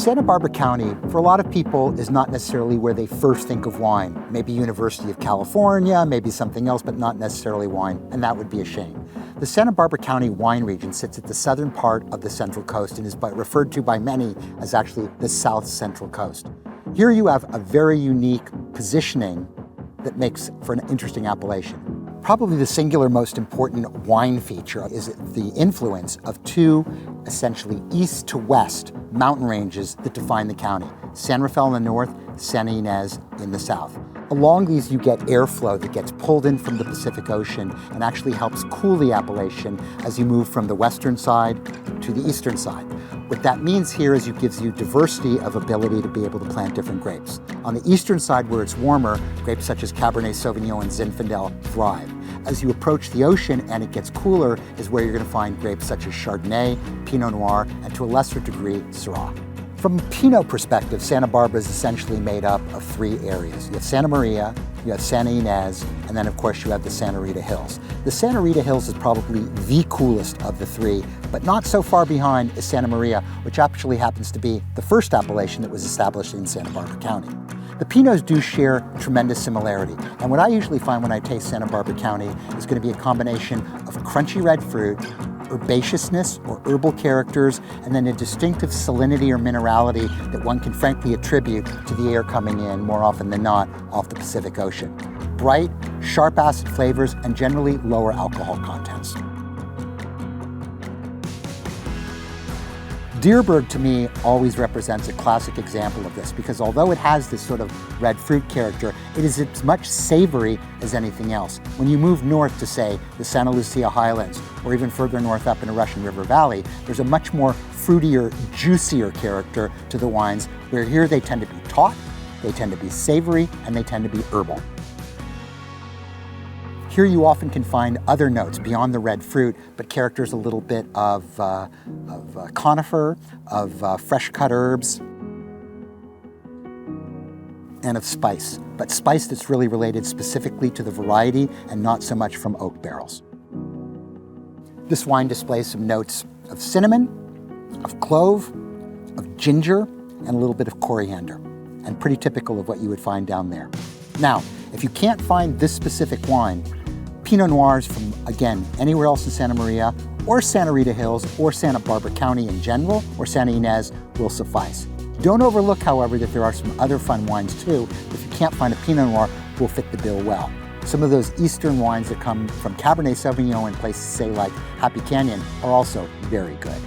Santa Barbara County, for a lot of people, is not necessarily where they first think of wine. Maybe University of California, maybe something else, but not necessarily wine, and that would be a shame. The Santa Barbara County wine region sits at the southern part of the Central Coast and is referred to by many as actually the South Central Coast. Here you have a very unique positioning that makes for an interesting appellation. Probably the singular most important wine feature is the influence of two essentially east to west mountain ranges that define the county. San Rafael in the north, Santa Ynez in the south. Along these you get airflow that gets pulled in from the Pacific Ocean and actually helps cool the appellation as you move from the western side to the eastern side. What that means here is it gives you diversity of ability to be able to plant different grapes. On the eastern side where it's warmer, grapes such as Cabernet Sauvignon and Zinfandel thrive. As you approach the ocean and it gets cooler is where you're going to find grapes such as Chardonnay, Pinot Noir, and to a lesser degree, Syrah. From a Pinot perspective, Santa Barbara is essentially made up of three areas. You have Santa Maria, you have Santa Ynez, and then of course you have the Santa Rita Hills. The Santa Rita Hills is probably the coolest of the three, but not so far behind is Santa Maria, which actually happens to be the first appellation that was established in Santa Barbara County. The Pinots do share tremendous similarity, and what I usually find when I taste Santa Barbara County is going to be a combination of crunchy red fruit, herbaceousness or herbal characters, and then a distinctive salinity or minerality that one can frankly attribute to the air coming in more often than not off the Pacific Ocean. Bright, sharp acid flavors, and generally lower alcohol contents. Deerberg, to me, always represents a classic example of this because although it has this sort of red fruit character, it is as much savory as anything else. When you move north to, say, the Santa Lucia Highlands, or even further north up in the Russian River Valley, there's a much more fruitier, juicier character to the wines, where here they tend to be taut, they tend to be savory, and they tend to be herbal. Here you often can find other notes beyond the red fruit, but characters a little bit of conifer, of fresh cut herbs, and of spice. But spice that's really related specifically to the variety and not so much from oak barrels. This wine displays some notes of cinnamon, of clove, of ginger, and a little bit of coriander, and pretty typical of what you would find down there. Now, if you can't find this specific wine, Pinot Noirs from, again, anywhere else in Santa Maria, or Santa Rita Hills, or Santa Barbara County in general, or Santa Ynez will suffice. Don't overlook, however, that there are some other fun wines too. If you can't find a Pinot Noir, will fit the bill well. Some of those eastern wines that come from Cabernet Sauvignon in places, say, like Happy Canyon, are also very good.